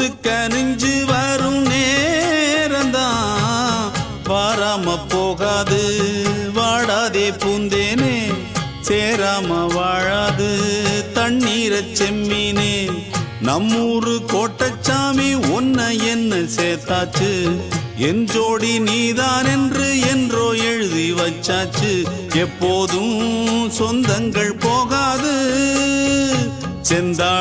கொடுத்து கனிஞ்சு வரும் நேரந்தான் வாராம போகாது வாடாதே பூந்தேனே சேராம வாழாது தண்ணீரை செம்மீனே நம்மூரு கோட்டச்சாமி ஒன்ன என்ன சேர்த்தாச்சு என் ஜோடி நீதான் என்று என்றோ எழுதி வச்சாச்சு எப்போதும் சொந்தங்கள் போகாது செந்தாள்